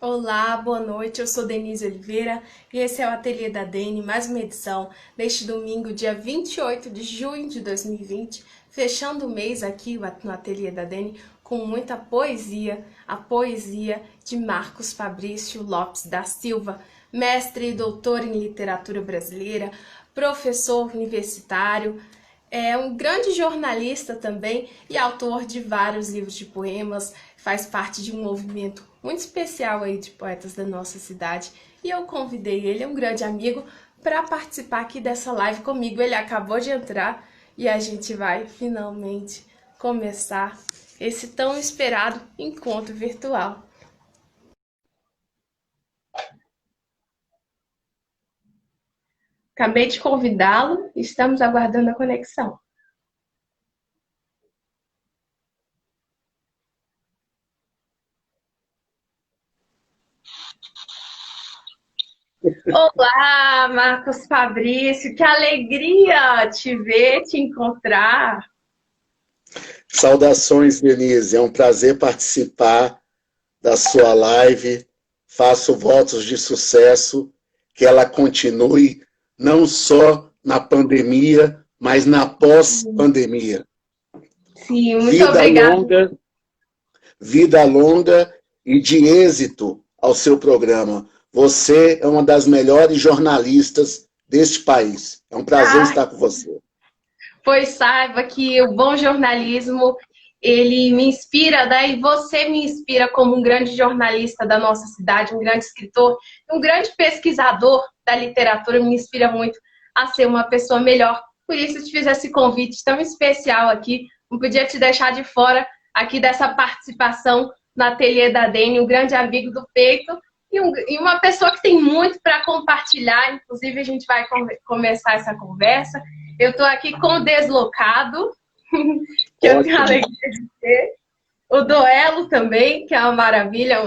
Olá, boa noite. Eu sou Denise Oliveira e esse é o Ateliê da Deni, mais uma edição neste domingo, dia 28 de junho de 2020, fechando o mês aqui no Ateliê da Deni com muita poesia, a poesia de Marcos Fabrício Lopes da Silva, mestre e doutor em literatura brasileira, professor universitário, é um grande jornalista também e autor de vários livros de poemas, faz parte de um movimento muito especial aí de poetas da nossa cidade. E eu convidei ele, é um grande amigo, para participar aqui dessa live comigo. Ele acabou de entrar e a gente vai finalmente começar esse tão esperado encontro virtual. Acabei de convidá-lo, estamos aguardando a conexão. Olá, Marcos Fabrício, que alegria te ver, te encontrar. Saudações, Denise. É um prazer participar da sua live. Faço votos de sucesso, que ela continue não só na pandemia, mas na pós-pandemia. Sim, muito Vida obrigada. longa, vida longa e de êxito ao seu programa. Você é uma das melhores jornalistas deste país. É um prazer Ah, estar com você. pois saiba que o bom jornalismo, ele me inspira, daí você me inspira como um grande jornalista da nossa cidade, um grande escritor, um grande pesquisador da literatura, me inspira muito a ser uma pessoa melhor. Por isso eu te fiz esse convite tão especial aqui, não podia te deixar de fora aqui dessa participação no Ateliê da Deni, um grande amigo do peito e uma pessoa que tem muito para compartilhar, inclusive a gente vai começar essa conversa. Eu estou aqui com o Deslocado, que eu tenho a Ótimo. alegria de ter. O Duelo também, que é uma maravilha.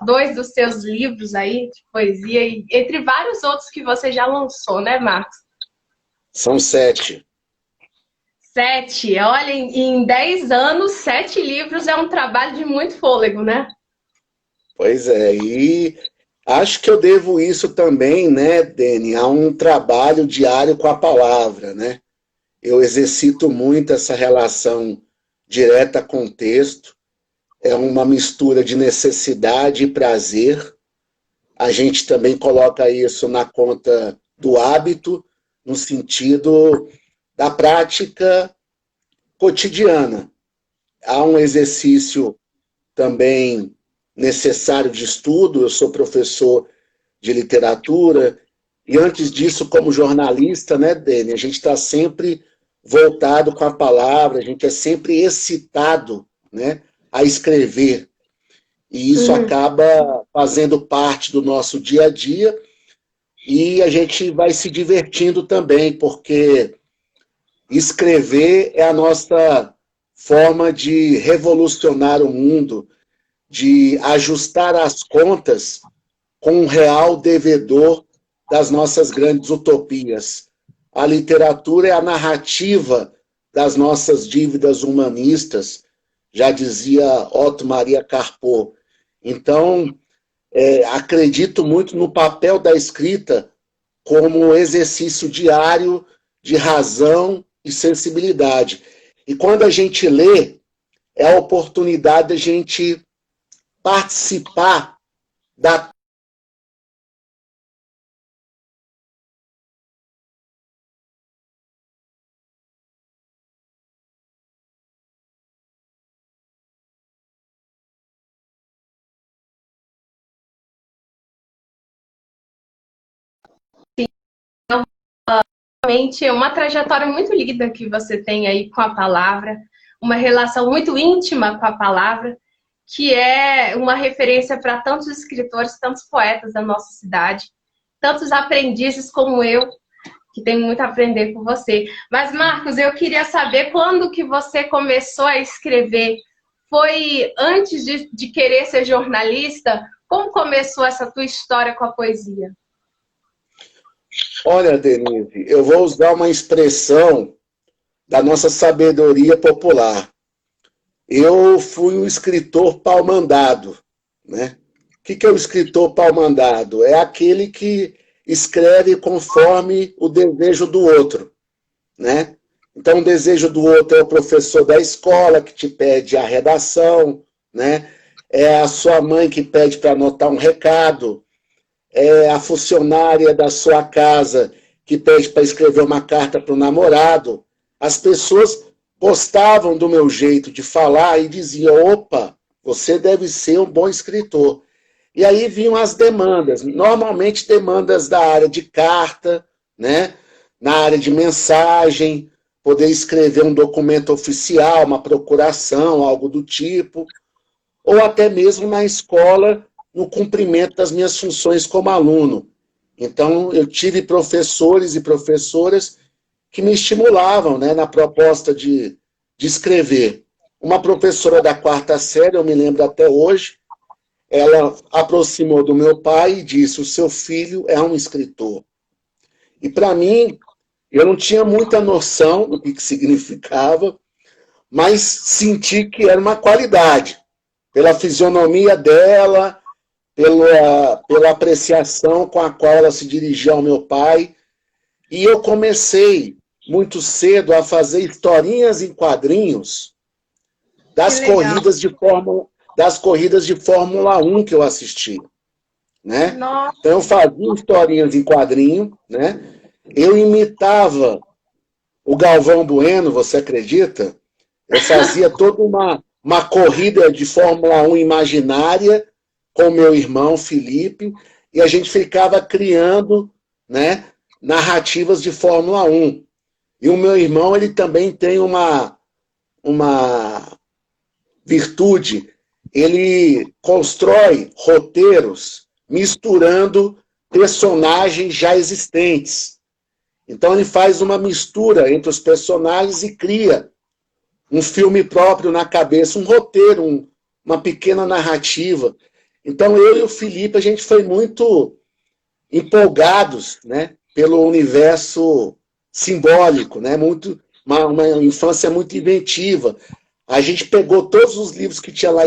Dois dos seus livros aí de poesia, e entre vários outros que você já lançou, né, Marcos? São 7. 7. Olha, em 10 anos, 7 livros é um trabalho de muito fôlego, né? Pois é, e acho que eu devo isso também, né, Deni, a um trabalho diário com a palavra, né? Eu exercito muito essa relação direta com o texto, é uma mistura de necessidade e prazer. A gente também coloca isso na conta do hábito, no sentido da prática cotidiana. Há um exercício também necessário de estudo, eu sou professor de literatura, e antes disso, como jornalista, né, Deni, a gente está sempre voltado com a palavra, a gente é sempre excitado, né, a escrever, e isso acaba fazendo parte do nosso dia a dia, e a gente vai se divertindo também, porque escrever é a nossa forma de revolucionar o mundo, de ajustar as contas com um real devedor das nossas grandes utopias. A literatura é a narrativa das nossas dívidas humanistas, já dizia Otto Maria Carpo. Então, acredito muito no papel da escrita como exercício diário de razão e sensibilidade. E quando a gente lê, é a oportunidade de a gente participar da Realmente é uma trajetória muito linda que você tem aí com a palavra, uma relação muito íntima com a palavra, que é uma referência para tantos escritores, tantos poetas da nossa cidade, tantos aprendizes como eu, que tenho muito a aprender com você. Mas, Marcos, eu queria saber quando que você começou a escrever. Foi antes de querer ser jornalista? Como começou essa tua história com a poesia? Olha, Denise, eu vou usar uma expressão da nossa sabedoria popular. Eu fui um escritor pau-mandado, né? que é o escritor pau-mandado? É aquele que escreve conforme o desejo do outro, né? Então, o desejo do outro é o professor da escola que te pede a redação, né? É a sua mãe que pede para anotar um recado, é a funcionária da sua casa que pede para escrever uma carta para o namorado. As pessoas gostavam do meu jeito de falar e diziam, opa, você deve ser um bom escritor. E aí vinham as demandas, normalmente demandas da área de carta, né? Na área de mensagem, poder escrever um documento oficial, uma procuração, algo do tipo, ou até mesmo na escola, no cumprimento das minhas funções como aluno. Então, eu tive professores e professoras que me estimulavam, né, na proposta de escrever. Uma professora da quarta série, eu me lembro até hoje, ela aproximou do meu pai e disse, o seu filho é um escritor. E para mim, eu não tinha muita noção do que significava, mas senti que era uma qualidade, pela fisionomia dela, pela apreciação com a qual ela se dirigia ao meu pai. E eu comecei muito cedo a fazer historinhas em quadrinhos das corridas de Fórmula 1 que eu assisti, né? Nossa. Então eu fazia historinhas em quadrinho, né? Eu imitava o Galvão Bueno, você acredita? Eu fazia toda uma corrida de Fórmula 1 imaginária com meu irmão Felipe, e a gente ficava criando, né, narrativas de Fórmula 1. E o meu irmão, ele também tem uma virtude, ele constrói roteiros misturando personagens já existentes. Então ele faz uma mistura entre os personagens e cria um filme próprio na cabeça, um roteiro, uma pequena narrativa. Então eu e o Felipe, a gente foi muito empolgados, né, pelo universo simbólico, né, uma infância muito inventiva. A gente pegou todos os livros que tinha lá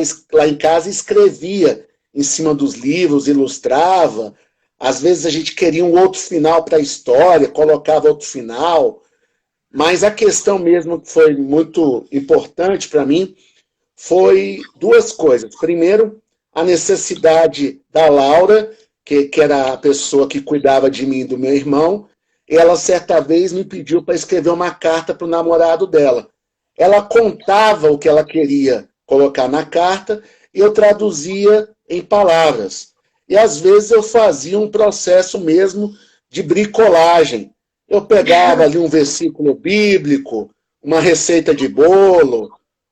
em casa e escrevia em cima dos livros, ilustrava. Às vezes a gente queria um outro final para a história, colocava outro final. Mas a questão mesmo que foi muito importante para mim foi duas coisas. Primeiro, a necessidade da Laura, que era a pessoa que cuidava de mim e do meu irmão, ela certa vez me pediu para escrever uma carta para o namorado dela. Ela contava o que ela queria colocar na carta e eu traduzia em palavras. E às vezes eu fazia um processo mesmo de bricolagem. Eu pegava ali um versículo bíblico, uma receita de bolo,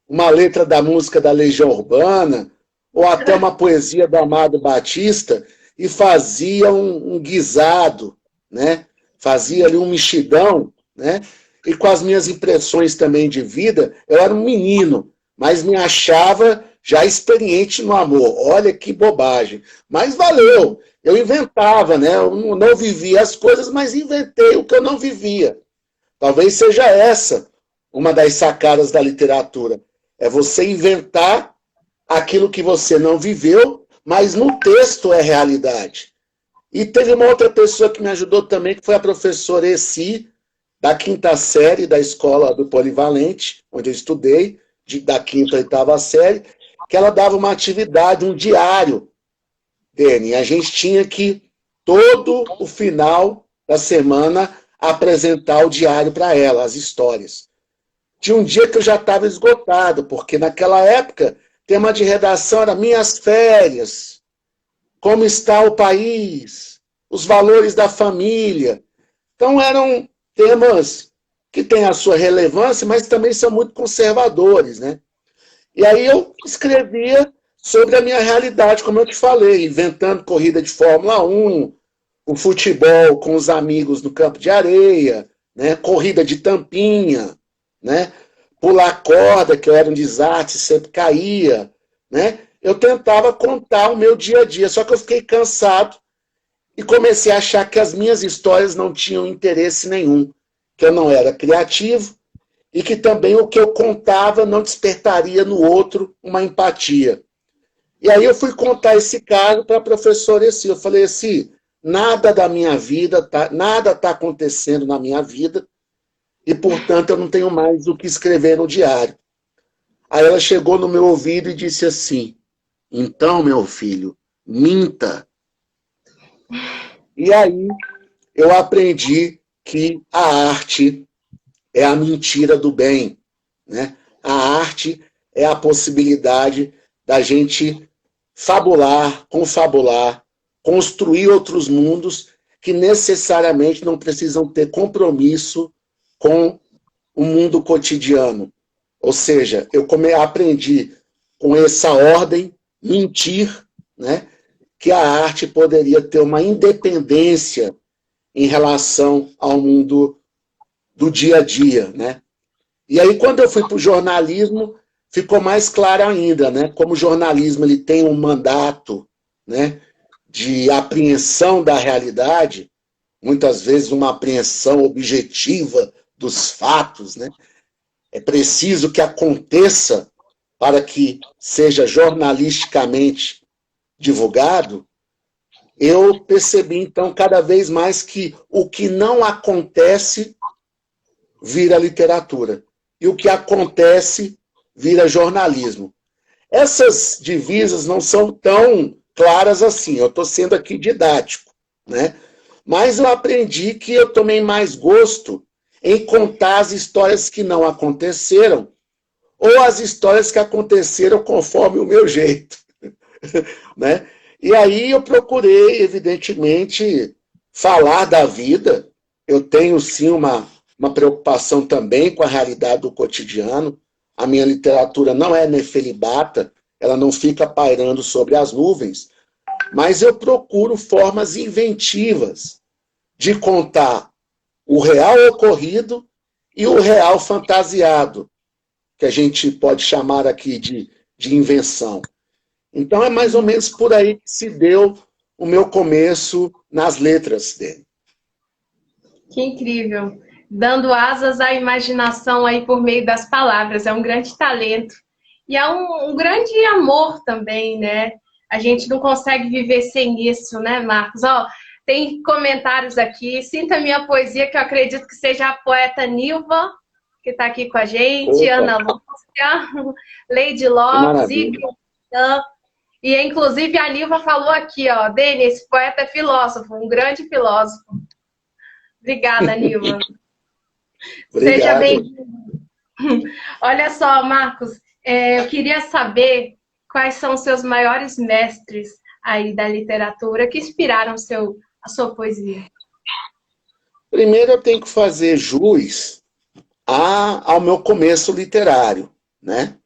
uma letra da música da Legião Urbana, ou até uma poesia do Amado Batista, e fazia um guisado, né? Fazia ali um mexidão, né? E com as minhas impressões também de vida, eu era um menino, mas me achava já experiente no amor. Olha que bobagem. Mas valeu. Eu inventava, né? Eu não vivia as coisas, mas inventei o que eu não vivia. Talvez seja essa uma das sacadas da literatura. É você inventar aquilo que você não viveu, mas no texto é realidade. E teve uma outra pessoa que me ajudou também, que foi a professora Essi, da quinta série da escola do Polivalente, onde eu estudei, da quinta à oitava série, que ela dava uma atividade, um diário, Dene, a gente tinha que, todo o final da semana, apresentar o diário para ela, as histórias. Tinha um dia que eu já estava esgotado, porque naquela época, tema de redação era minhas férias, como está o país, os valores da família. Então eram temas que têm a sua relevância, mas também são muito conservadores, né? E aí eu escrevia sobre a minha realidade, como eu te falei, inventando corrida de Fórmula 1, o futebol com os amigos no campo de areia, né? Corrida de tampinha, né? Pular corda, que eu era um desastre, sempre caía, né? Eu tentava contar o meu dia a dia, só que eu fiquei cansado e comecei a achar que as minhas histórias não tinham interesse nenhum, que eu não era criativo e que também o que eu contava não despertaria no outro uma empatia. E aí eu fui contar esse caso para a professora Essi. Eu falei assim, nada da minha vida, nada está acontecendo na minha vida, e, portanto, eu não tenho mais o que escrever no diário. Aí ela chegou no meu ouvido e disse assim, então, meu filho, minta. E aí eu aprendi que a arte é a mentira do bem, né? A arte é a possibilidade da gente fabular, confabular, construir outros mundos que necessariamente não precisam ter compromisso com o mundo cotidiano. Ou seja, eu aprendi com essa ordem, mentir, né, que a arte poderia ter uma independência em relação ao mundo do dia a dia, né? E aí, quando eu fui para o jornalismo, ficou mais claro ainda, né? Como o jornalismo ele tem um mandato, né, de apreensão da realidade, muitas vezes uma apreensão objetiva dos fatos, né? É preciso que aconteça para que seja jornalisticamente divulgado. Eu percebi, então, cada vez mais que o que não acontece vira literatura. E o que acontece vira jornalismo. Essas divisas não são tão claras assim. Eu estou sendo aqui didático, né? Mas eu aprendi que eu tomei mais gosto em contar as histórias que não aconteceram ou as histórias que aconteceram conforme o meu jeito, né? E aí eu procurei, evidentemente, falar da vida. Eu tenho, sim, uma preocupação também com a realidade do cotidiano. A minha literatura não é nefelibata, ela não fica pairando sobre as nuvens, mas eu procuro formas inventivas de contar o real ocorrido e o real fantasiado, que a gente pode chamar aqui de invenção. Então é mais ou menos por aí que se deu o meu começo nas letras dele. Que incrível! Dando asas à imaginação aí por meio das palavras, é um grande talento. E é um grande amor também, né? A gente não consegue viver sem isso, né, Marcos? Ó, tem comentários aqui. Sinta a minha poesia, que eu acredito que seja a poeta Nilva, que está aqui com a gente, Opa, Ana Lúcia, Lady que Lopes, maravilha. Igor. E, inclusive, a Nilva falou aqui, ó, Deni, esse poeta é filósofo, um grande filósofo. Obrigada, Nilva. Seja Obrigado. bem-vindo. Olha só, Marcos, eu queria saber quais são os seus maiores mestres aí da literatura que inspiraram a sua poesia. Primeiro eu tenho que fazer jus ao meu começo literário, né?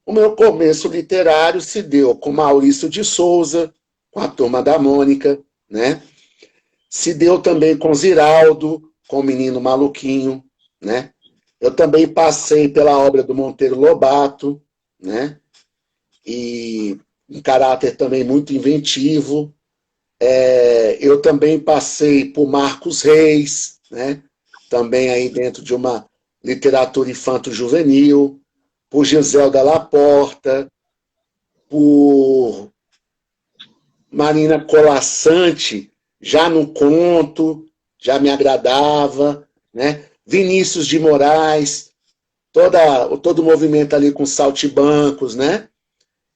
O meu começo literário se deu com Maurício de Souza, com a Turma da Mônica, né? Se deu também com Ziraldo, com o Menino Maluquinho, né? Eu também passei pela obra do Monteiro Lobato, né? E um caráter também muito inventivo. Eu também passei por Marcos Reis, né? Também aí dentro de uma literatura infanto-juvenil, por Giselda Laporta, por Marina Colassante, já no conto, já me agradava, né? Vinícius de Moraes, todo o movimento ali com saltimbancos, né?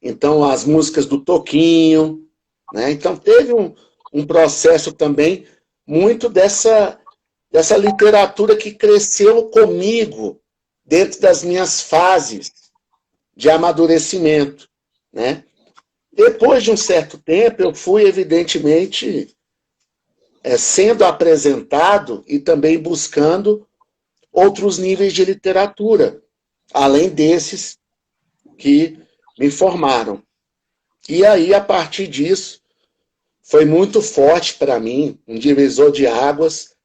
Então, as músicas do Toquinho, né? Então, teve um processo também muito dessa literatura que cresceu comigo dentro das minhas fases de amadurecimento, né? Depois de um certo tempo, eu fui, evidentemente, sendo apresentado e também buscando outros níveis de literatura, além desses que me formaram. E aí, a partir disso, foi muito forte para mim, um divisor de águas,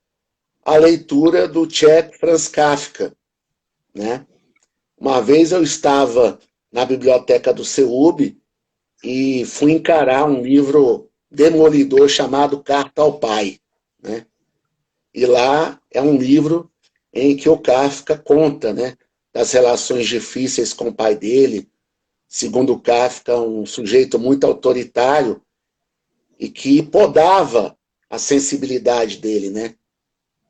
a leitura do Tchek Franz Kafka, né? Uma vez eu estava na biblioteca do CEUB e fui encarar um livro demolidor chamado Carta ao Pai, né? E lá é um livro em que o Kafka conta, né, das relações difíceis com o pai dele, segundo Kafka, um sujeito muito autoritário e que podava a sensibilidade dele, né?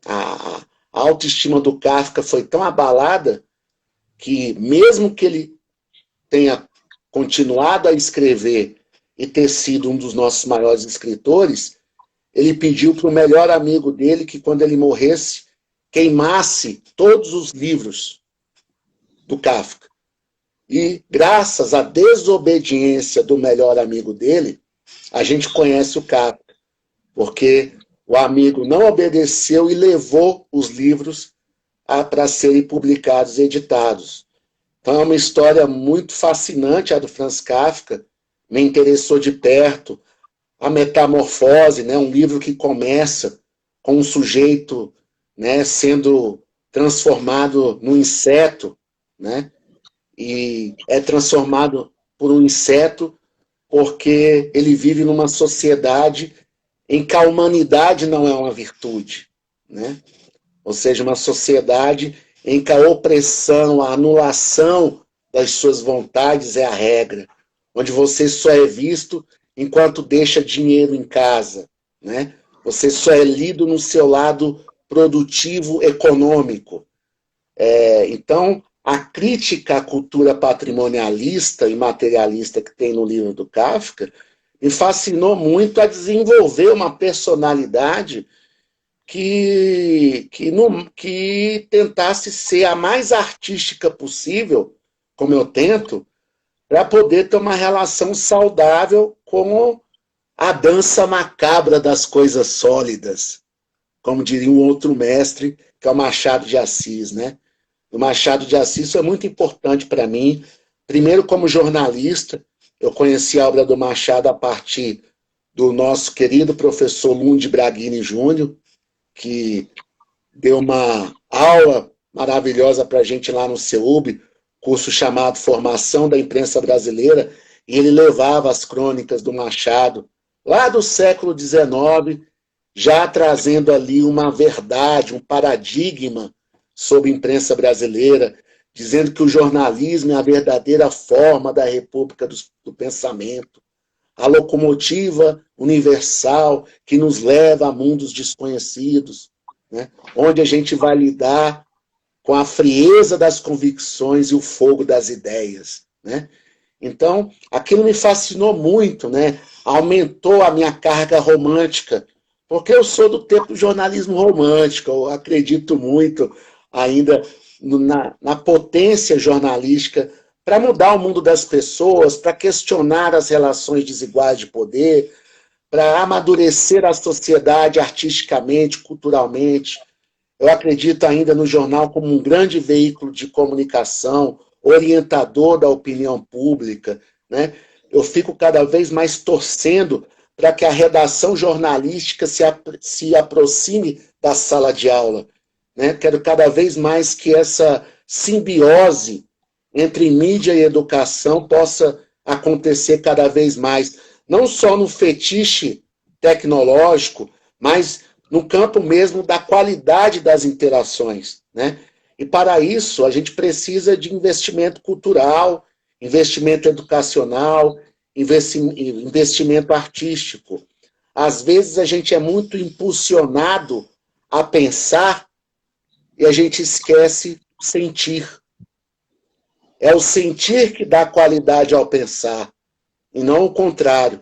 A autoestima do Kafka foi tão abalada que, mesmo que ele tenha continuado a escrever e ter sido um dos nossos maiores escritores, ele pediu para o melhor amigo dele que, quando ele morresse, queimasse todos os livros do Kafka. E, graças à desobediência do melhor amigo dele, a gente conhece o Kafka, porque o amigo não obedeceu e levou os livros para serem publicados e editados. Então é uma história muito fascinante a do Franz Kafka, me interessou de perto. A Metamorfose, né, um livro que começa com um sujeito, né, sendo transformado num inseto, né, e é transformado por um inseto porque ele vive numa sociedade em que a humanidade não é uma virtude, né? Ou seja, uma sociedade em que a opressão, a anulação das suas vontades é a regra, onde você só é visto enquanto deixa dinheiro em casa, né? Você só é lido no seu lado produtivo econômico. Então, a crítica à cultura patrimonialista e materialista que tem no livro do Kafka me fascinou muito a desenvolver uma personalidade que tentasse ser a mais artística possível, como eu tento, para poder ter uma relação saudável com a dança macabra das coisas sólidas, como diria um outro mestre, que é o Machado de Assis, né? O Machado de Assis é muito importante para mim. Primeiro, como jornalista, eu conheci a obra do Machado a partir do nosso querido professor Lund Braghini Júnior, que deu uma aula maravilhosa para a gente lá no CEUB, curso chamado Formação da Imprensa Brasileira, e ele levava as crônicas do Machado, lá do século XIX, já trazendo ali uma verdade, um paradigma sobre a imprensa brasileira, dizendo que o jornalismo é a verdadeira forma da república do pensamento, a locomotiva universal que nos leva a mundos desconhecidos, né? Onde a gente vai lidar com a frieza das convicções e o fogo das ideias, né? Então, aquilo me fascinou muito, né? Aumentou a minha carga romântica, porque eu sou do tempo do jornalismo romântico, eu acredito muito ainda na potência jornalística para mudar o mundo das pessoas, para questionar as relações desiguais de poder, para amadurecer a sociedade artisticamente, culturalmente. Eu acredito ainda no jornal como um grande veículo de comunicação, orientador da opinião pública, né? Eu fico cada vez mais torcendo para que a redação jornalística se aproxime da sala de aula, né? Quero cada vez mais que essa simbiose entre mídia e educação possa acontecer cada vez mais, não só no fetiche tecnológico, mas no campo mesmo da qualidade das interações, né? E para isso a gente precisa de investimento cultural, investimento educacional, investimento artístico. Às vezes a gente é muito impulsionado a pensar e a gente esquece sentir. É o sentir que dá qualidade ao pensar, e não o contrário.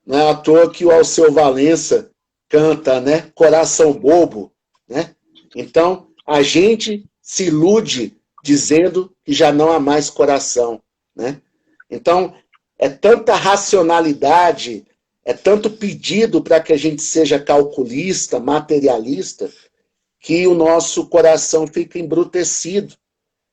Não é à toa que o Alceu Valença canta, né? Coração bobo, né? Então, a gente se ilude dizendo que já não há mais coração, né? Então, é tanta racionalidade, é tanto pedido para que a gente seja calculista, materialista, que o nosso coração fica embrutecido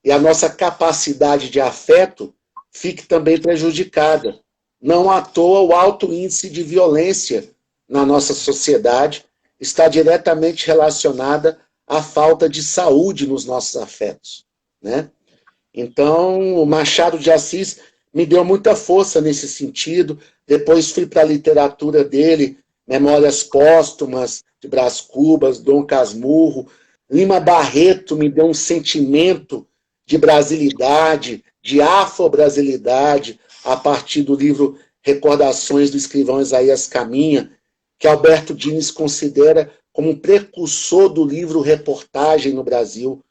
e a nossa capacidade de afeto fique também prejudicada. Não à toa o alto índice de violência na nossa sociedade está diretamente relacionada à falta de saúde nos nossos afetos, né? Então, o Machado de Assis me deu muita força nesse sentido. Depois fui para a literatura dele, Memórias Póstumas, de Brás Cubas, Dom Casmurro. Lima Barreto me deu um sentimento de brasilidade, de afro-brasilidade, a partir do livro Recordações do Escrivão Isaías Caminha, que Alberto Dines considera como um precursor do livro reportagem no Brasil,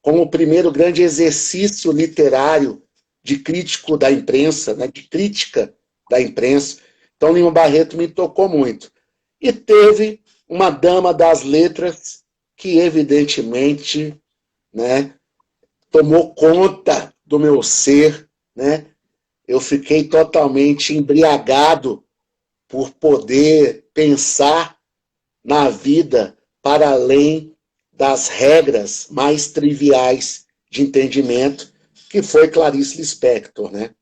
como o primeiro grande exercício literário de crítico da imprensa, né, de crítica da imprensa. Então, Lima Barreto me tocou muito. E teve uma dama das letras que, evidentemente, né, tomou conta do meu ser, né? Eu fiquei totalmente embriagado por poder pensar na vida para além das regras mais triviais de entendimento, que foi Clarice Lispector, né?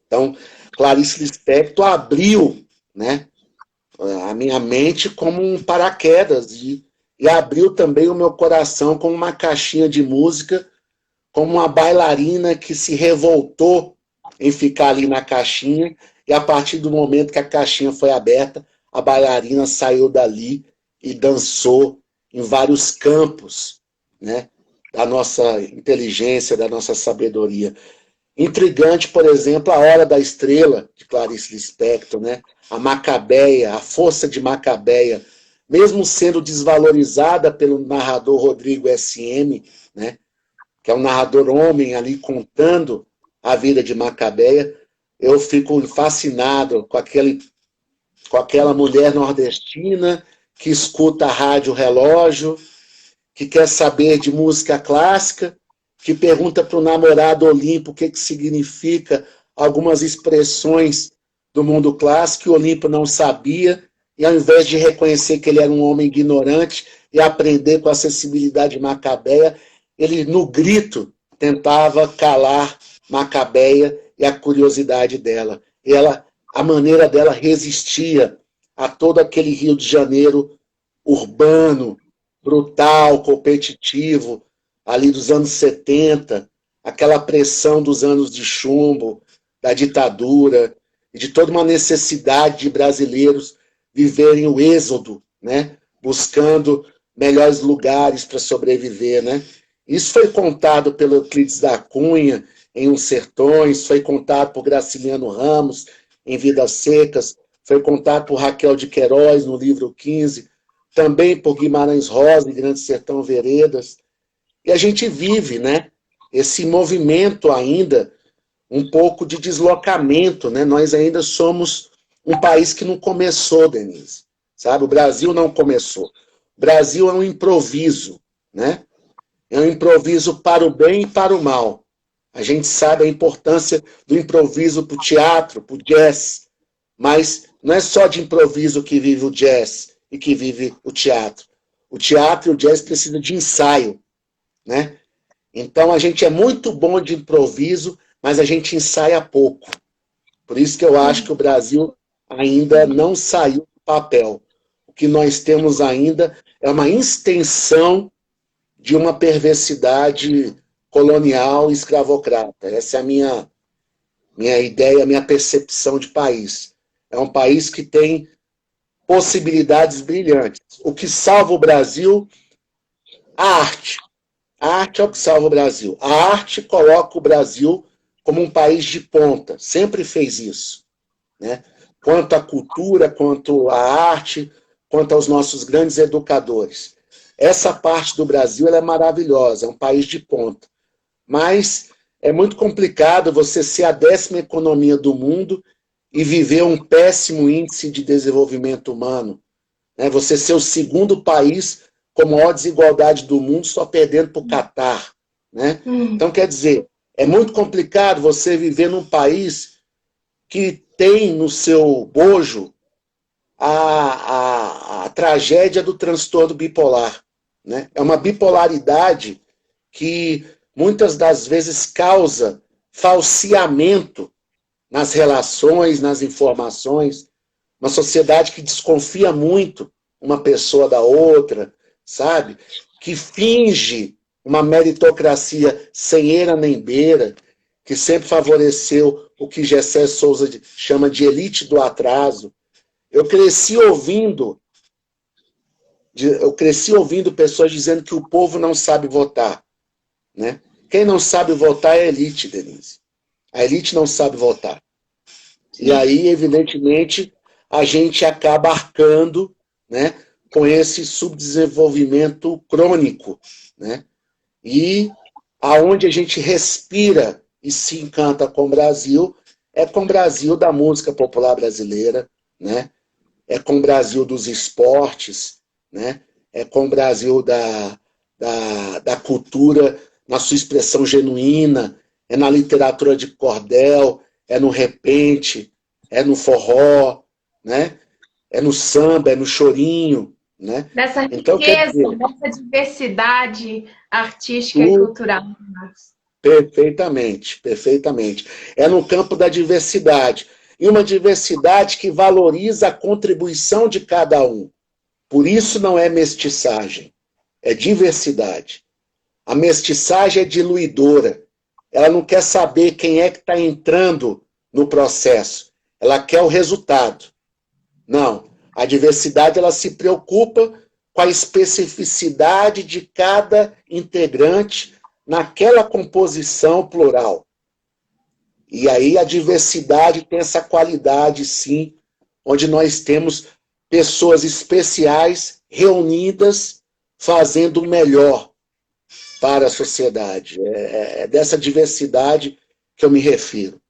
Então, Clarice Lispector abriu, né, a minha mente como um paraquedas e abriu também o meu coração como uma caixinha de música, como uma bailarina que se revoltou em ficar ali na caixinha, e a partir do momento que a caixinha foi aberta, a bailarina saiu dali e dançou em vários campos, né, da nossa inteligência, da nossa sabedoria. Intrigante, por exemplo, A Hora da Estrela, de Clarice Lispector, né? A Macabeia, a força de Macabeia, mesmo sendo desvalorizada pelo narrador Rodrigo S.M., né? Que é um narrador homem ali contando a vida de Macabeia, eu fico fascinado com aquela mulher nordestina que escuta a rádio relógio, que quer saber de música clássica, que pergunta para o namorado Olimpo o que significa algumas expressões do mundo clássico, e Olimpo não sabia, e ao invés de reconhecer que ele era um homem ignorante e aprender com a acessibilidade macabeia, ele, no grito, tentava calar Macabeia e a curiosidade dela. A maneira dela resistia a todo aquele Rio de Janeiro urbano, brutal, competitivo, ali dos anos 70, aquela pressão dos anos de chumbo, da ditadura, e de toda uma necessidade de brasileiros viverem o êxodo, né? Buscando melhores lugares para sobreviver, né? Isso foi contado pelo Euclides da Cunha em Uns Sertões, foi contado por Graciliano Ramos em Vidas Secas, foi contado por Raquel de Queiroz no livro 15, também por Guimarães Rosa em Grande Sertão Veredas. E a gente vive, né, esse movimento ainda, um pouco de deslocamento, né? Nós ainda somos um país que não começou, Denise, sabe? O Brasil não começou. O Brasil é um improviso, né? É um improviso para o bem e para o mal. A gente sabe a importância do improviso para o teatro, para o jazz, mas não é só de improviso que vive o jazz e que vive o teatro. O teatro e o jazz precisam de ensaio, né? Então a gente é muito bom de improviso, mas a gente ensaia pouco. Por isso que eu acho que o Brasil ainda não saiu do papel. O que nós temos ainda é uma extensão de uma perversidade colonial e escravocrata. Essa é a minha ideia, a minha percepção de país. É um país que tem possibilidades brilhantes. O que salva o Brasil, a arte. A arte é o que salva o Brasil. A arte coloca o Brasil como um país de ponta. Sempre fez isso, né? Quanto à cultura, quanto à arte, quanto aos nossos grandes educadores. Essa parte do Brasil ela é maravilhosa, é um país de ponta. Mas é muito complicado você ser a 10ª economia do mundo e viver um péssimo índice de desenvolvimento humano, né? Você ser o 2º país com maior desigualdade do mundo, só perdendo para o Catar, né? Então, quer dizer, é muito complicado você viver num país que tem no seu bojo a tragédia do transtorno bipolar, né? É uma bipolaridade que muitas das vezes causa falseamento nas relações, nas informações, uma sociedade que desconfia muito uma pessoa da outra, sabe? Que finge uma meritocracia sem eira nem beira, que sempre favoreceu o que Gessé Souza chama de elite do atraso. Eu cresci ouvindo pessoas dizendo que o povo não sabe votar, né? Quem não sabe votar é elite, Denise. A elite não sabe votar. E aí, evidentemente, a gente acaba arcando, né, com esse subdesenvolvimento crônico, né? E aonde a gente respira e se encanta com o Brasil é com o Brasil da música popular brasileira, né? É com o Brasil dos esportes, né? É com o Brasil da cultura na sua expressão genuína, é na literatura de cordel, é no repente, é no forró, né? É no samba, é no chorinho, né? Dessa Então, quer riqueza, dizer, dessa diversidade artística e tudo cultural. perfeitamente, perfeitamente. É no campo da diversidade. E uma diversidade que valoriza a contribuição de cada um. Por isso não é mestiçagem, é diversidade. A mestiçagem é diluidora. Ela não quer saber quem é que está entrando no processo. Ela quer o resultado. Não. A diversidade ela se preocupa com a especificidade de cada integrante naquela composição plural. E aí a diversidade tem essa qualidade, sim, onde nós temos pessoas especiais reunidas fazendo o melhor para a sociedade. É dessa diversidade que eu me refiro.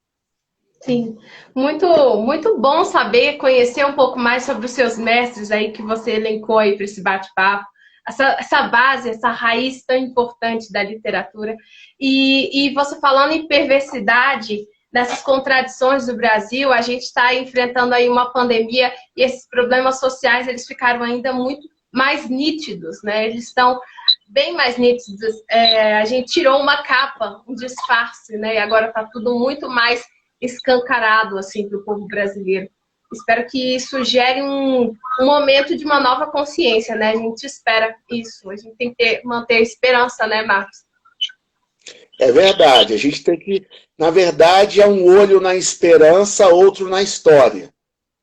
Sim, muito, muito bom saber, conhecer um pouco mais sobre os seus mestres aí que você elencou aí para esse bate-papo, essa base, essa raiz tão importante da literatura. E você falando em perversidade, nessas contradições do Brasil, a gente está enfrentando aí uma pandemia e esses problemas sociais, eles ficaram ainda muito mais nítidos, né? Eles estão bem mais nítidos. A gente tirou uma capa, um disfarce, né? E agora está tudo muito mais escancarado assim para o povo brasileiro. Espero que isso gere um momento de uma nova consciência, né? A gente espera isso. A gente tem que manter a esperança, né, Marcos? É verdade. A gente tem que, na verdade, é um olho na esperança, outro na história,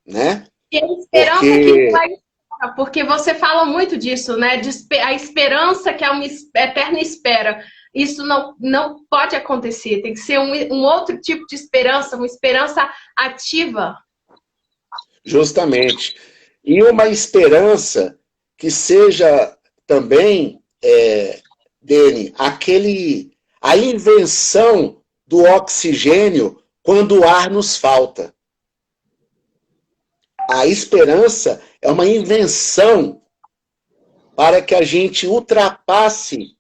né? E a esperança que não vai, porque você fala muito disso, né? A esperança que é uma eterna espera. Isso não pode acontecer. Tem que ser um outro tipo de esperança, uma esperança ativa. Justamente. E uma esperança que seja também, Dene, a invenção do oxigênio quando o ar nos falta. A esperança é uma invenção para que a gente ultrapasse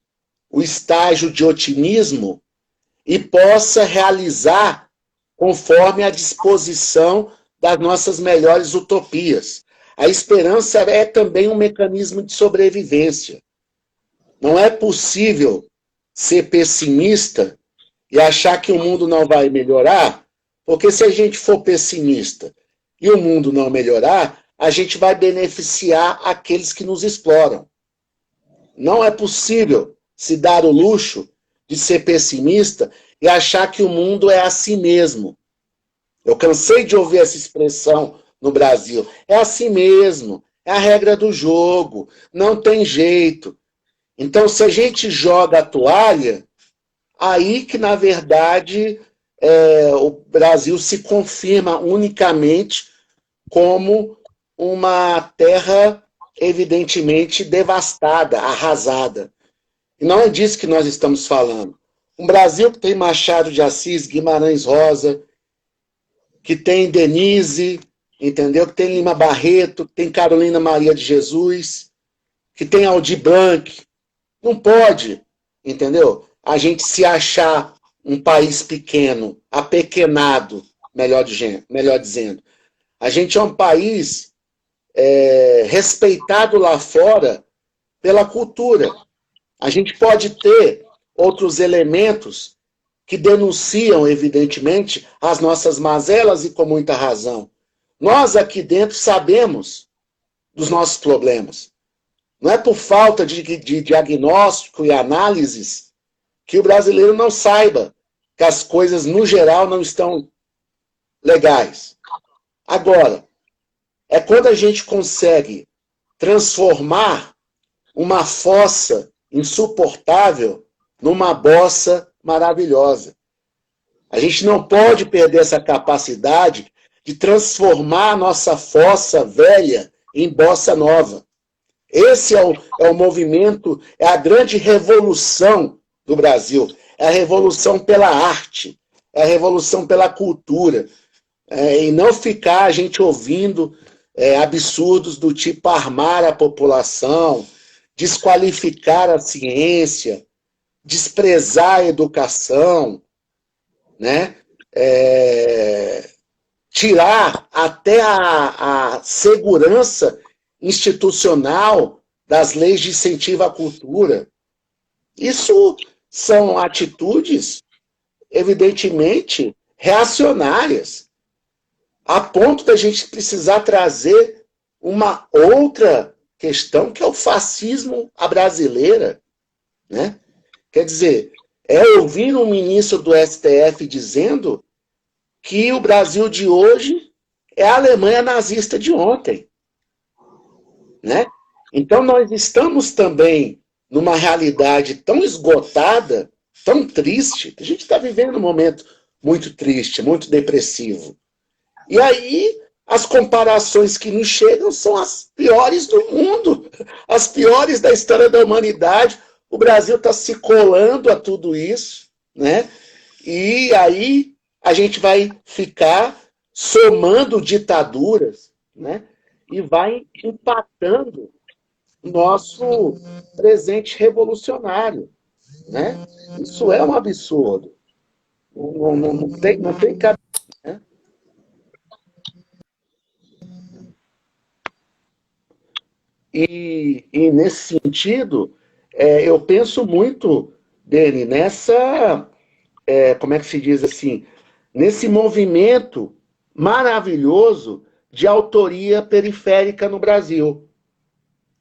o estágio de otimismo e possa realizar conforme a disposição das nossas melhores utopias. A esperança é também um mecanismo de sobrevivência. Não é possível ser pessimista e achar que o mundo não vai melhorar, porque se a gente for pessimista e o mundo não melhorar, a gente vai beneficiar aqueles que nos exploram. Não é possível se dar o luxo de ser pessimista e achar que o mundo é assim mesmo. Eu cansei de ouvir essa expressão no Brasil. É assim mesmo, é a regra do jogo, não tem jeito. Então, se a gente joga a toalha, aí que, na verdade, o Brasil se confirma unicamente como uma terra evidentemente devastada, arrasada. E não é disso que nós estamos falando. Um Brasil que tem Machado de Assis, Guimarães Rosa, que tem Denise, entendeu? Que tem Lima Barreto, que tem Carolina Maria de Jesus, que tem Aldir Blanc. Não pode, entendeu? A gente se achar um país pequeno, apequenado, melhor dizendo. A gente é um país respeitado lá fora pela cultura. A gente pode ter outros elementos que denunciam, evidentemente, as nossas mazelas e com muita razão. Nós aqui dentro sabemos dos nossos problemas. Não é por falta de diagnóstico e análises que o brasileiro não saiba que as coisas, no geral, não estão legais. Agora, é quando a gente consegue transformar uma fossa insuportável numa bossa maravilhosa. A gente não pode perder essa capacidade de transformar a nossa fossa velha em bossa nova. Esse é o movimento, é a grande revolução do Brasil. É a revolução pela arte, é a revolução pela cultura. E não ficar a gente ouvindo absurdos do tipo armar a população, desqualificar a ciência, desprezar a educação, né? Tirar até a segurança institucional das leis de incentivo à cultura. Isso são atitudes, evidentemente, reacionárias, a ponto da gente precisar trazer uma outra questão, que é o fascismo à brasileira, né? Quer dizer, ouvir um ministro do STF dizendo que o Brasil de hoje é a Alemanha nazista de ontem, né? Então nós estamos também numa realidade tão esgotada, tão triste, que a gente está vivendo um momento muito triste, muito depressivo. E aí as comparações que nos chegam são as piores do mundo, as piores da história da humanidade. O Brasil está se colando a tudo isso, né? E aí a gente vai ficar somando ditaduras, né? E vai empatando o nosso presente revolucionário, né? Isso é um absurdo. Não tem cabimento, né? E nesse sentido, eu penso muito, Deni, nessa, como é que se diz assim, nesse movimento maravilhoso de autoria periférica no Brasil,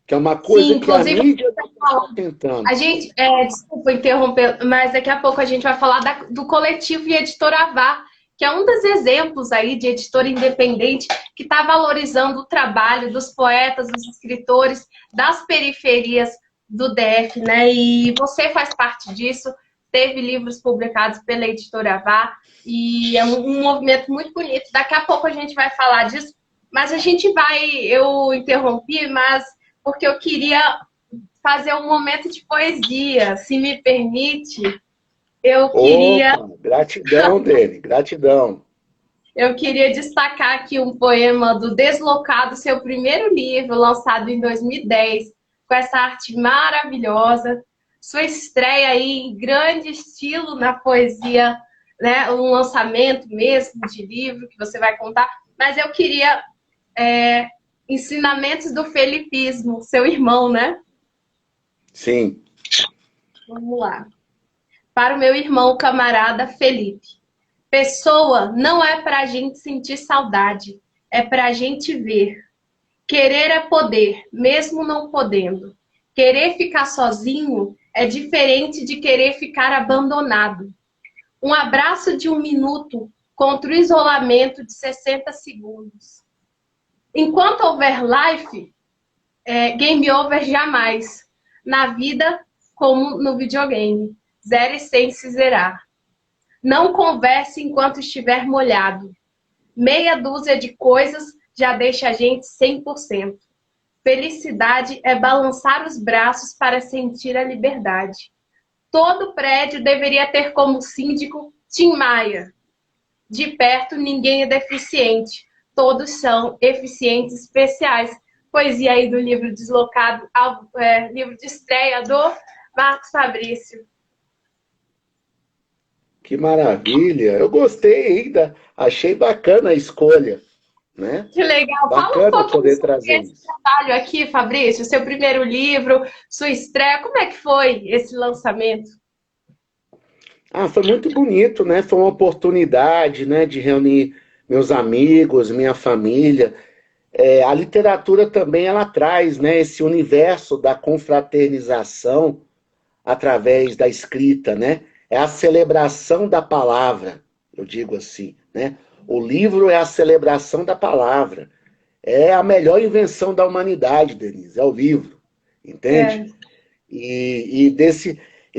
que é uma coisa Sim, que a inclusive, mídia está tentando. a gente, desculpa interromper, mas daqui a pouco a gente vai falar do coletivo e editora Avá, que é um dos exemplos aí de editora independente que está valorizando o trabalho dos poetas, dos escritores, das periferias do DF, né? E você faz parte disso, teve livros publicados pela editora Avá, e é um movimento muito bonito. Daqui a pouco a gente vai falar disso, mas eu interrompi, mas porque eu queria fazer um momento de poesia, se me permite. Eu queria. Opa, gratidão dele, gratidão. Eu queria destacar aqui um poema do Deslocado, seu primeiro livro, lançado em 2010, com essa arte maravilhosa. Sua estreia aí em grande estilo na poesia, né? Um lançamento mesmo de livro que você vai contar. Mas eu queria ensinamentos do Felipismo, seu irmão, né? Sim. Vamos lá. Para o meu irmão camarada Felipe. Pessoa não é para a gente sentir saudade, é para a gente ver. Querer é poder, mesmo não podendo. Querer ficar sozinho é diferente de querer ficar abandonado. Um abraço de 1 minuto contra o isolamento de 60 segundos. Enquanto houver life, game over jamais. Na vida, como no videogame. 0 e 100 se zerar. Não converse enquanto estiver molhado. Meia dúzia de coisas já deixa a gente 100%. Felicidade é balançar os braços para sentir a liberdade. Todo prédio deveria ter como síndico Tim Maia. De perto, ninguém é deficiente. Todos são eficientes especiais. Poesia aí do livro Deslocado, livro de estreia do Marcos Fabrício. Que maravilha! Eu gostei ainda, achei bacana a escolha, né? Que legal! Fala um Bacana pouquinho poder sobre trazer esse isso. trabalho aqui, Fabrício, seu primeiro livro, sua estreia, como é que foi esse lançamento? Foi muito bonito, né? Foi uma oportunidade, né, de reunir meus amigos, minha família. A literatura também ela traz, né, esse universo da confraternização através da escrita, né? É a celebração da palavra, eu digo assim, né? O livro é a celebração da palavra. É a melhor invenção da humanidade, Denise, é o livro, entende? E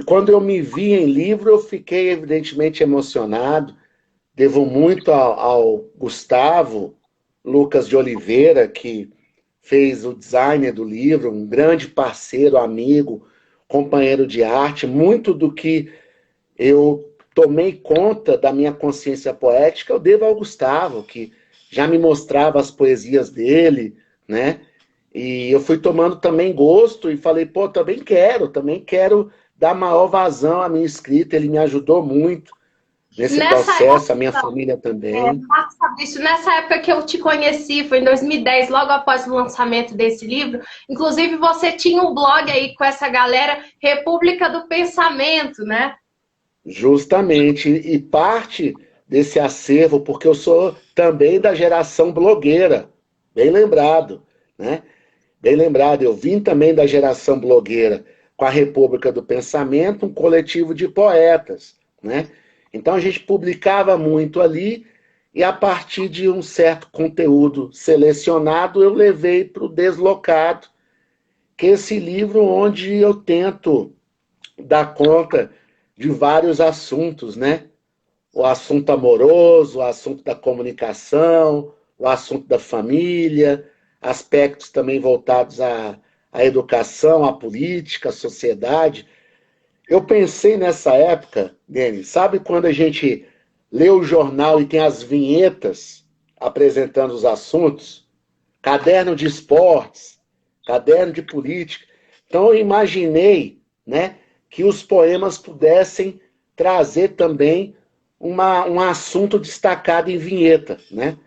quando eu me vi em livro, eu fiquei evidentemente emocionado, devo muito ao Gustavo Lucas de Oliveira, que fez o design do livro, um grande parceiro, amigo, companheiro de arte. Muito do que eu tomei conta da minha consciência poética, eu devo ao Gustavo, que já me mostrava as poesias dele, né? E eu fui tomando também gosto e falei, pô, também quero dar maior vazão à minha escrita. Ele me ajudou muito nesse Nessa processo, a minha família também. Marcos Fabrício, nessa época que eu te conheci, foi em 2010, logo após o lançamento desse livro. Inclusive, você tinha um blog aí com essa galera, República do Pensamento, né? Justamente, e parte desse acervo, porque eu sou também da geração blogueira, bem lembrado, né? Bem lembrado, eu vim também da geração blogueira, com a República do Pensamento, um coletivo de poetas, né? Então a gente publicava muito ali, e a partir de um certo conteúdo selecionado, eu levei para o Deslocado, que é esse livro onde eu tento dar conta de vários assuntos, né? O assunto amoroso, o assunto da comunicação, o assunto da família, aspectos também voltados à educação, à política, à sociedade. Eu pensei nessa época, Denis, sabe quando a gente lê o jornal e tem as vinhetas apresentando os assuntos? Caderno de esportes, caderno de política. Então eu imaginei, né, que os poemas pudessem trazer também um assunto destacado em vinheta, né?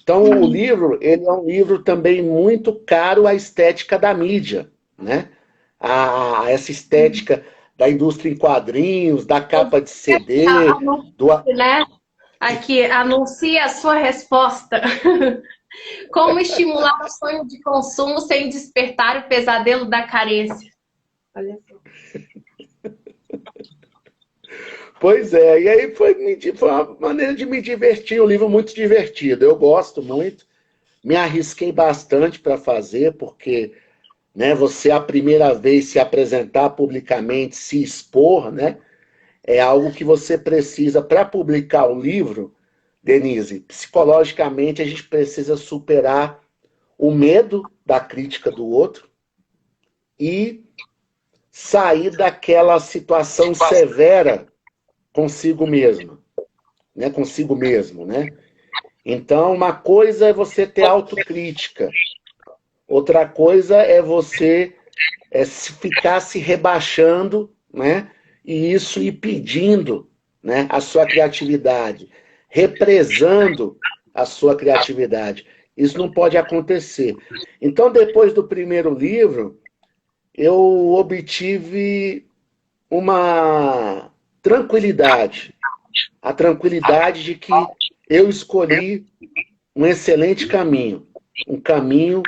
Então o livro, ele é um livro também muito caro à estética da mídia, né? A essa estética da indústria em quadrinhos, da capa de CD, do... Né? Aqui, anuncia a sua resposta. Como estimular o sonho de consumo sem despertar o pesadelo da carência? Olha só. Pois é, e aí foi uma maneira de me divertir, um livro muito divertido. Eu gosto muito, me arrisquei bastante para fazer, porque, né, você a primeira vez se apresentar publicamente, se expor, né, é algo que você precisa para publicar um livro, Denise. Psicologicamente a gente precisa superar o medo da crítica do outro e sair daquela situação severa consigo mesmo, né? Consigo mesmo, né? Então, uma coisa é você ter autocrítica, outra coisa é você ficar se rebaixando, né? E isso ir pedindo, né, a sua criatividade, represando a sua criatividade. Isso não pode acontecer. Então, depois do primeiro livro, eu obtive uma tranquilidade, a tranquilidade de que eu escolhi um excelente caminho, um caminho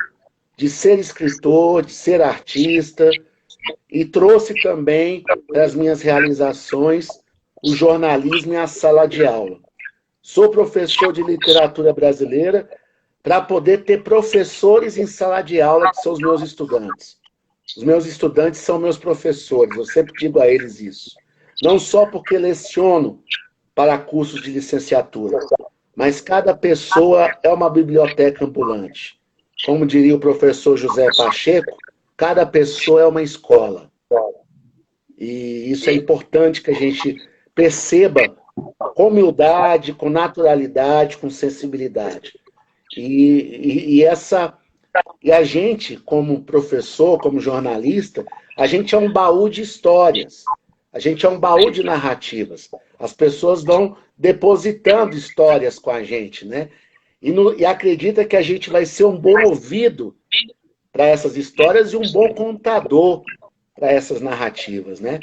de ser escritor, de ser artista, e trouxe também para as minhas realizações o jornalismo e a sala de aula. Sou professor de literatura brasileira para poder ter professores em sala de aula, que são os meus estudantes. Os meus estudantes são meus professores, eu sempre digo a eles isso. Não só porque leciono para cursos de licenciatura, mas cada pessoa é uma biblioteca ambulante. Como diria o professor José Pacheco, cada pessoa é uma escola. E isso é importante que a gente perceba com humildade, com naturalidade, com sensibilidade. E a gente, como professor, como jornalista, a gente é um baú de histórias. A gente é um baú de narrativas. As pessoas vão depositando histórias com a gente, né? E acredita que a gente vai ser um bom ouvido para essas histórias e um bom contador para essas narrativas, né?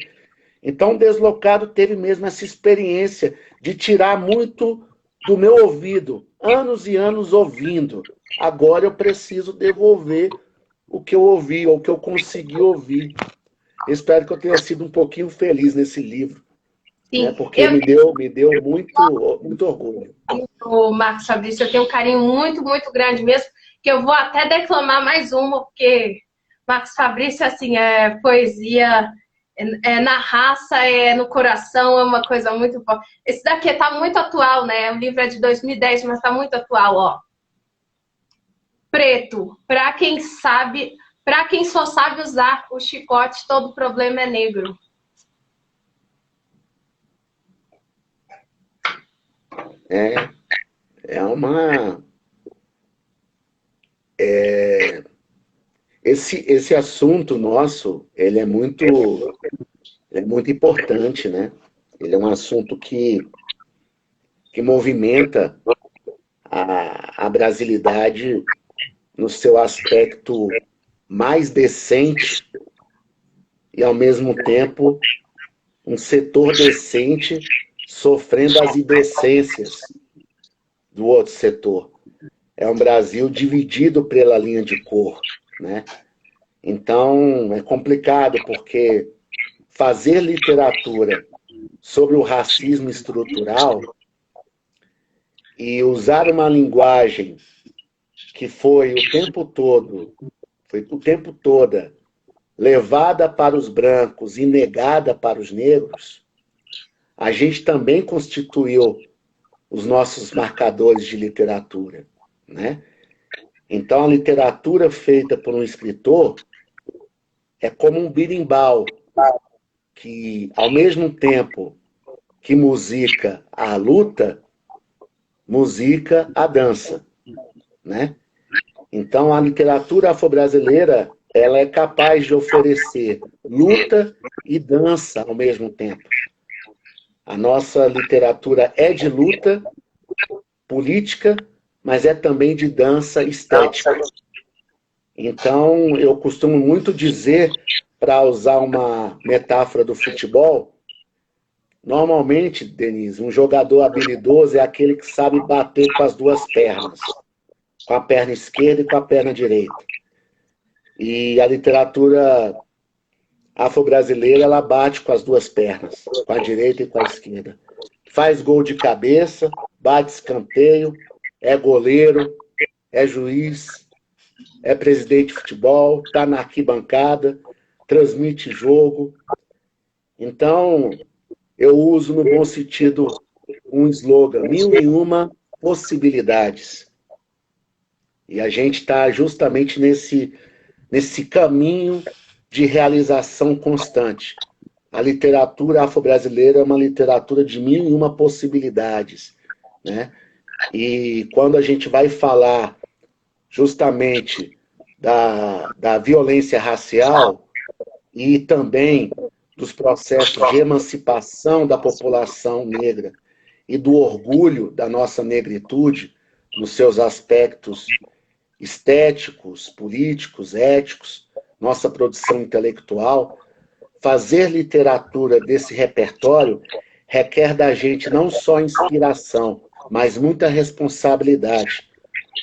Então, o Deslocado teve mesmo essa experiência de tirar muito do meu ouvido, anos e anos ouvindo. Agora eu preciso devolver o que eu ouvi, ou o que eu consegui ouvir. Espero que eu tenha sido um pouquinho feliz nesse livro, né? Porque me deu muito orgulho. O Marcos Fabrício, eu tenho um carinho muito, muito grande mesmo, que eu vou até declamar mais uma, porque Marcos Fabrício, assim, é poesia É na raça, é no coração, é uma coisa muito forte. Esse daqui tá muito atual, né? O livro é de 2010, mas tá muito atual, ó. Preto, para quem sabe, para quem só sabe usar o chicote, todo problema é negro. É uma. Esse assunto nosso, ele é muito importante, né? Ele é um assunto que movimenta a brasilidade no seu aspecto mais decente e, ao mesmo tempo, um setor decente sofrendo as indecências do outro setor. É um Brasil dividido pela linha de cor, né? Então, é complicado, porque fazer literatura sobre o racismo estrutural e usar uma linguagem que foi o tempo toda levada para os brancos e negada para os negros, a gente também constituiu os nossos marcadores de literatura, né? Então, a literatura feita por um escritor é como um birimbau, que, ao mesmo tempo que musica a luta, musica a dança, né? Então, a literatura afro-brasileira, ela é capaz de oferecer luta e dança ao mesmo tempo. A nossa literatura é de luta política, mas é também de dança estética. Então, eu costumo muito dizer, para usar uma metáfora do futebol, normalmente, Denise, um jogador habilidoso é aquele que sabe bater com as duas pernas, com a perna esquerda e com a perna direita. E a literatura afro-brasileira, ela bate com as duas pernas, com a direita e com a esquerda. Faz gol de cabeça, bate escanteio, é goleiro, é juiz, é presidente de futebol, está na arquibancada, transmite jogo. Então, eu uso no bom sentido um slogan, 1001 possibilidades. E a gente está justamente nesse caminho de realização constante. A literatura afro-brasileira é uma literatura de 1001 possibilidades, né? E quando a gente vai falar justamente da violência racial e também dos processos de emancipação da população negra e do orgulho da nossa negritude nos seus aspectos estéticos, políticos, éticos, nossa produção intelectual, fazer literatura desse repertório requer da gente não só inspiração, mas muita responsabilidade,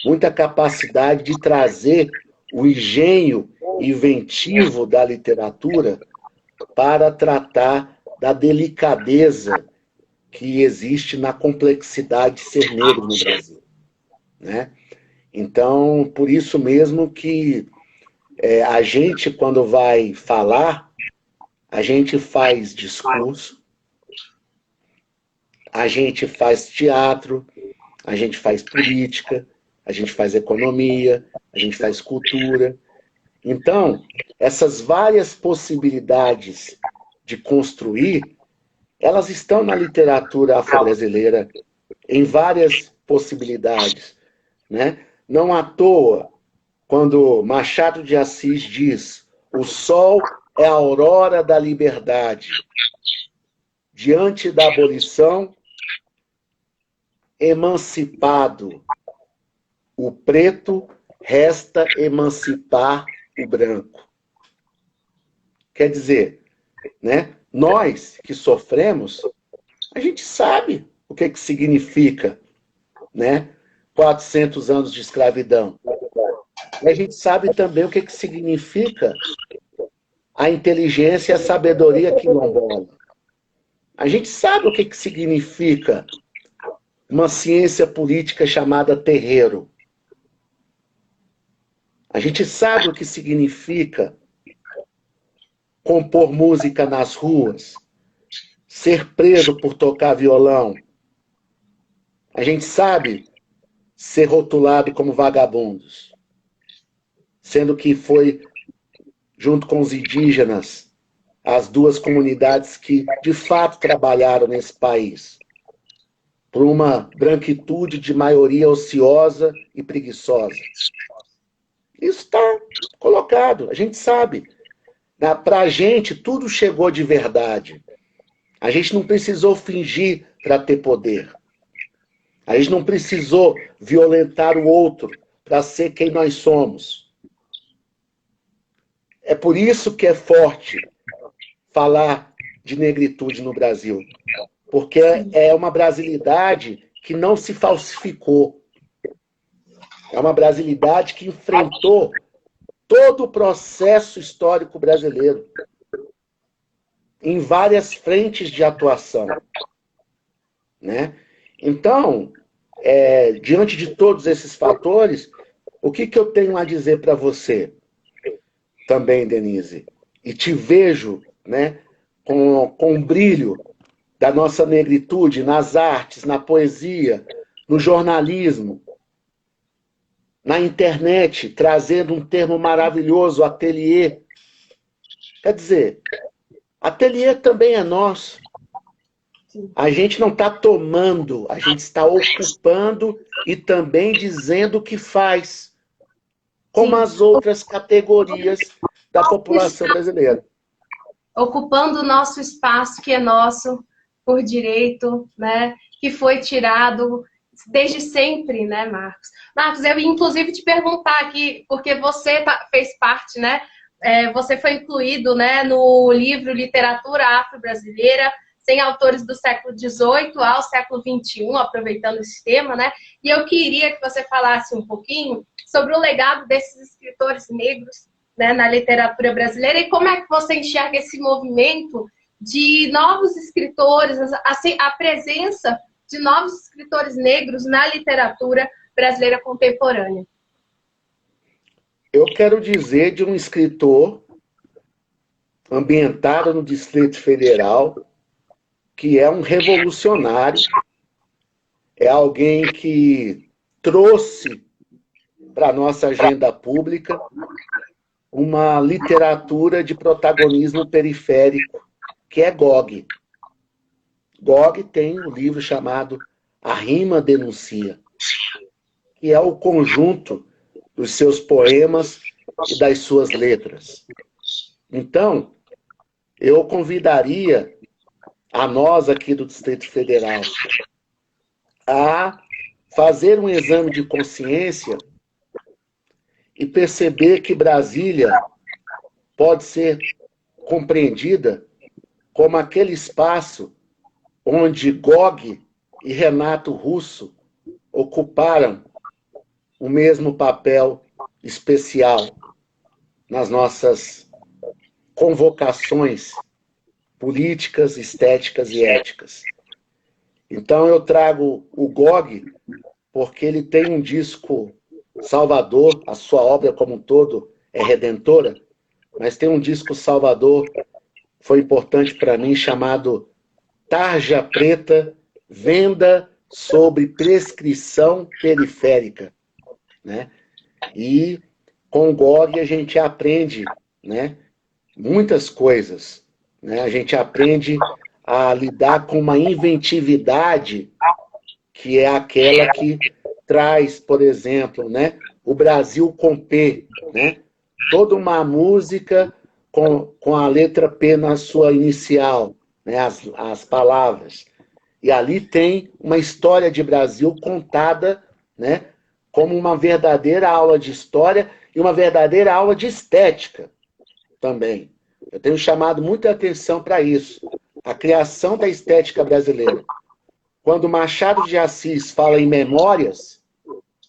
muita capacidade de trazer o engenho inventivo da literatura para tratar da delicadeza que existe na complexidade de ser negro no Brasil, né? Então, por isso mesmo que a gente, quando vai falar, a gente faz discurso, a gente faz teatro, a gente faz política, a gente faz economia, a gente faz cultura. Então, essas várias possibilidades de construir, elas estão na literatura afro-brasileira em várias possibilidades, né? Não à toa, quando Machado de Assis diz: o sol é a aurora da liberdade. Diante da abolição, emancipado o preto, resta emancipar o branco. Quer dizer, né, nós que sofremos, a gente sabe o que significa, né, 400 anos de escravidão. E a gente sabe também o que significa a inteligência e a sabedoria quilombola. A gente sabe o que significa uma ciência política chamada terreiro. A gente sabe o que significa compor música nas ruas, ser preso por tocar violão. A gente sabe ser rotulado como vagabundos, sendo que foi, junto com os indígenas, as duas comunidades que, de fato, trabalharam nesse país, por uma branquitude de maioria ociosa e preguiçosa. Isso está colocado, a gente sabe. Para a gente, tudo chegou de verdade. A gente não precisou fingir para ter poder. A gente não precisou violentar o outro para ser quem nós somos. É por isso que é forte falar de negritude no Brasil. Porque é uma brasilidade que não se falsificou. É uma brasilidade que enfrentou todo o processo histórico brasileiro em várias frentes de atuação, né? Então, diante de todos esses fatores, o que eu tenho a dizer para você também, Denise? E te vejo, né, com o brilho da nossa negritude nas artes, na poesia, no jornalismo, na internet, trazendo um termo maravilhoso, ateliê. Quer dizer, ateliê também é nosso. A gente não está tomando, a gente está ocupando e também dizendo o que faz, como as outras categorias da população brasileira. Ocupando o nosso espaço, que é nosso por direito, né? Que foi tirado desde sempre, né, Marcos? Marcos, eu ia inclusive te perguntar aqui, porque você fez parte, né? Você foi incluído, né, no livro Literatura Afro-Brasileira, sem autores do século XVIII ao século XXI, aproveitando esse tema, né? E eu queria que você falasse um pouquinho sobre o legado desses escritores negros, né, na literatura brasileira e como é que você enxerga esse movimento de novos escritores, a presença de novos escritores negros na literatura brasileira contemporânea. Eu quero dizer de um escritor ambientado no Distrito Federal, que é um revolucionário, é alguém que trouxe para a nossa agenda pública uma literatura de protagonismo periférico, que é Gog. Gog tem um livro chamado A Rima Denuncia, que é o conjunto dos seus poemas e das suas letras. Então, eu convidaria a nós aqui do Distrito Federal a fazer um exame de consciência e perceber que Brasília pode ser compreendida como aquele espaço onde Gog e Renato Russo ocuparam o mesmo papel especial nas nossas convocações políticas, estéticas e éticas. Então eu trago o Gog porque ele tem um disco Salvador, a sua obra como um todo é redentora, mas tem um disco Salvador, foi importante para mim, chamado Tarja Preta, Venda sobre Prescrição Periférica, né? E com o Gog a gente aprende, né, muitas coisas, né? A gente aprende a lidar com uma inventividade que é aquela que traz, por exemplo, né, o Brasil com P, né? Toda uma música com a letra P na sua inicial, né, as palavras. E ali tem uma história de Brasil contada, né, como uma verdadeira aula de história e uma verdadeira aula de estética também. Eu tenho chamado muita atenção para isso, a criação da estética brasileira. Quando Machado de Assis fala em memórias,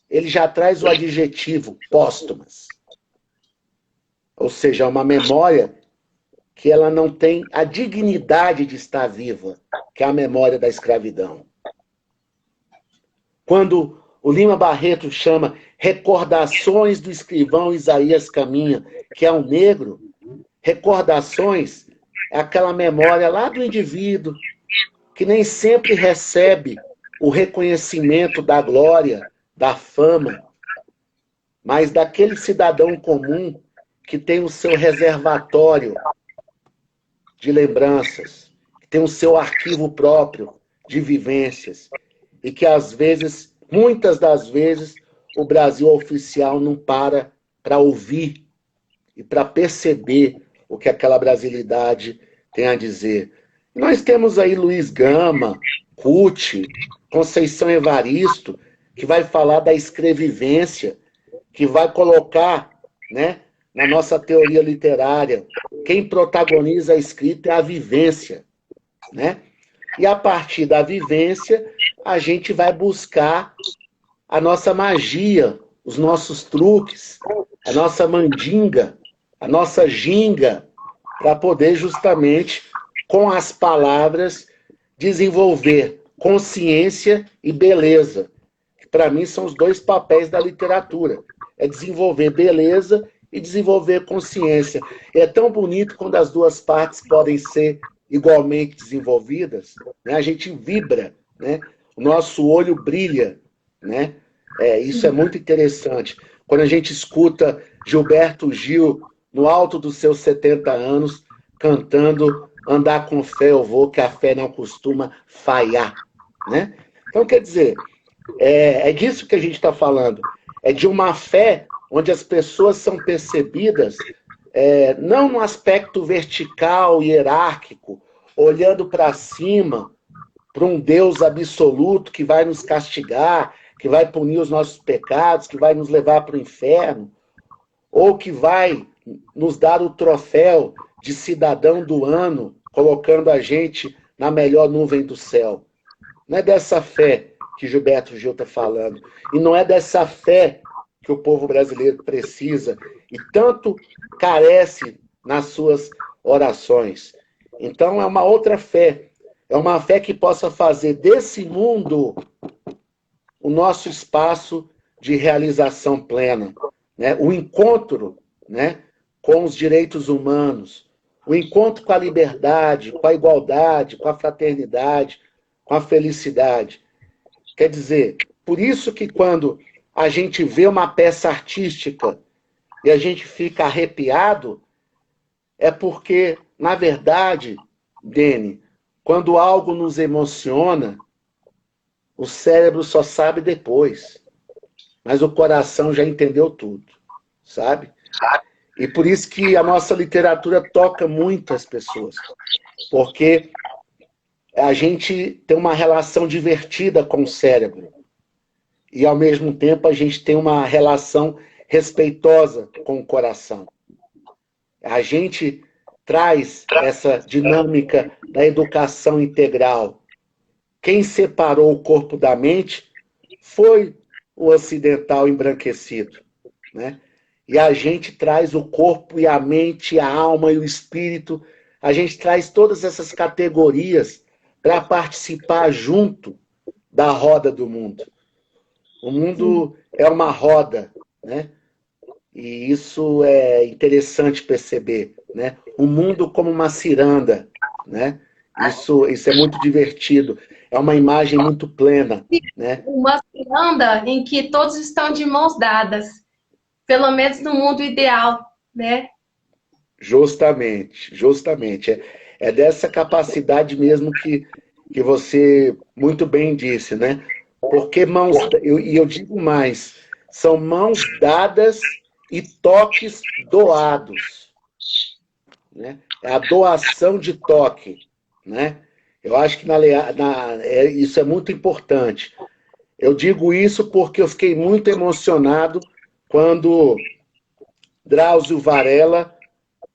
ele já traz o adjetivo póstumas. Ou seja, uma memória que ela não tem a dignidade de estar viva, que é a memória da escravidão. Quando o Lima Barreto chama Recordações do Escrivão Isaías Caminha, que é um negro, Recordações é aquela memória lá do indivíduo que nem sempre recebe o reconhecimento da glória, da fama, mas daquele cidadão comum que tem o seu reservatório de lembranças, que tem o seu arquivo próprio de vivências, e que às vezes, muitas das vezes, o Brasil oficial não para ouvir e para perceber o que aquela brasilidade tem a dizer. Nós temos aí Luiz Gama, Cuti, Conceição Evaristo, que vai falar da escrevivência, que vai colocar, né, na nossa teoria literária, quem protagoniza a escrita é a vivência, né? E a partir da vivência, a gente vai buscar a nossa magia, os nossos truques, a nossa mandinga, a nossa ginga, para poder justamente, com as palavras, desenvolver consciência e beleza. Que para mim são os dois papéis da literatura. É desenvolver beleza e desenvolver consciência. E é tão bonito quando as duas partes podem ser igualmente desenvolvidas, né? A gente vibra, né? O nosso olho brilha, né? Isso é muito interessante. Quando a gente escuta Gilberto Gil, no alto dos seus 70 anos, cantando Andar com fé eu vou, que a fé não costuma falhar, né? Então, quer dizer, é disso que a gente está falando. É de uma fé onde as pessoas são percebidas não no aspecto vertical, hierárquico, olhando para cima, para um Deus absoluto que vai nos castigar, que vai punir os nossos pecados, que vai nos levar para o inferno, ou que vai nos dar o troféu de cidadão do ano, colocando a gente na melhor nuvem do céu. Não é dessa fé que Gilberto Gil está falando. E não é dessa fé que o povo brasileiro precisa e tanto carece nas suas orações. Então é uma outra fé. É uma fé que possa fazer desse mundo o nosso espaço de realização plena, né? O encontro, né, com os direitos humanos, o encontro com a liberdade, com a igualdade, com a fraternidade, com a felicidade. Quer dizer, por isso que quando a gente vê uma peça artística e a gente fica arrepiado, é porque, na verdade, Dene, quando algo nos emociona, o cérebro só sabe depois, mas o coração já entendeu tudo, sabe? E por isso que a nossa literatura toca muito as pessoas, porque a gente tem uma relação divertida com o cérebro e, ao mesmo tempo, a gente tem uma relação respeitosa com o coração. A gente traz essa dinâmica da educação integral. Quem separou o corpo da mente foi o ocidental embranquecido, né? E a gente traz o corpo e a mente, a alma e o espírito, a gente traz todas essas categorias para participar junto da roda do mundo. O mundo é uma roda, né? E isso é interessante perceber, né? O mundo como uma ciranda, né? Isso é muito divertido. É uma imagem muito plena, né? Uma ciranda em que todos estão de mãos dadas, pelo menos no mundo ideal, né? Justamente, justamente. É dessa capacidade mesmo que você muito bem disse, né? Porque mãos, e eu digo mais, são mãos dadas e toques doados, né? É a doação de toque, né? Eu acho que isso é muito importante. Eu digo isso porque eu fiquei muito emocionado quando Drauzio Varela,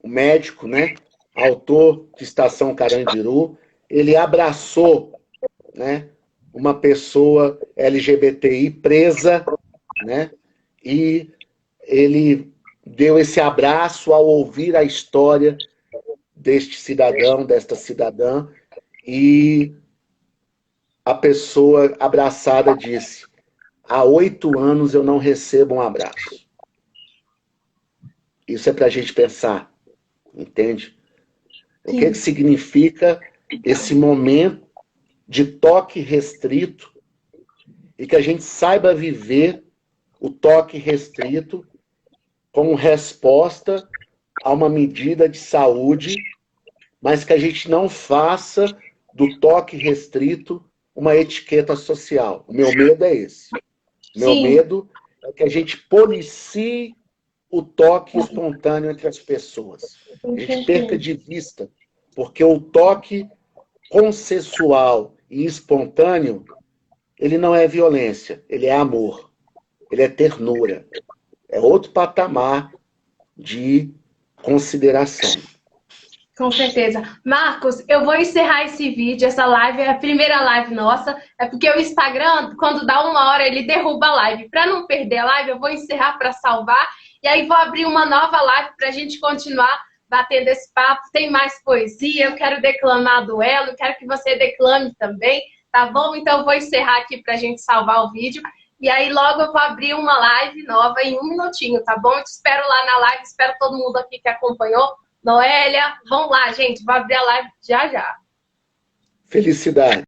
o médico, né, autor de Estação Carandiru, ele abraçou, né, uma pessoa LGBTI presa, né, e ele deu esse abraço ao ouvir a história deste cidadão, desta cidadã, e a pessoa abraçada disse: há 8 anos eu não recebo um abraço. Isso é para a gente pensar, entende? O que Sim. que significa esse momento de toque restrito e que a gente saiba viver o toque restrito como resposta a uma medida de saúde, mas que a gente não faça do toque restrito uma etiqueta social. O meu medo é esse. O meu Sim. medo é que a gente policie o toque espontâneo entre as pessoas. A gente perca de vista, porque o toque consensual e espontâneo, ele não é violência, ele é amor, ele é ternura. É outro patamar de consideração. Com certeza. Marcos, eu vou encerrar esse vídeo, essa live, é a primeira live nossa, é porque o Instagram, quando dá 1 hora, ele derruba a live. Para não perder a live, eu vou encerrar para salvar, e aí vou abrir uma nova live para a gente continuar batendo esse papo. Tem mais poesia, eu quero declamar duelo, quero que você declame também, tá bom? Então eu vou encerrar aqui para a gente salvar o vídeo, e aí logo eu vou abrir uma live nova em 1 minutinho, tá bom? Eu te espero lá na live, espero todo mundo aqui que acompanhou. Noélia, vamos lá, gente. Vou abrir a live já já. Felicidade.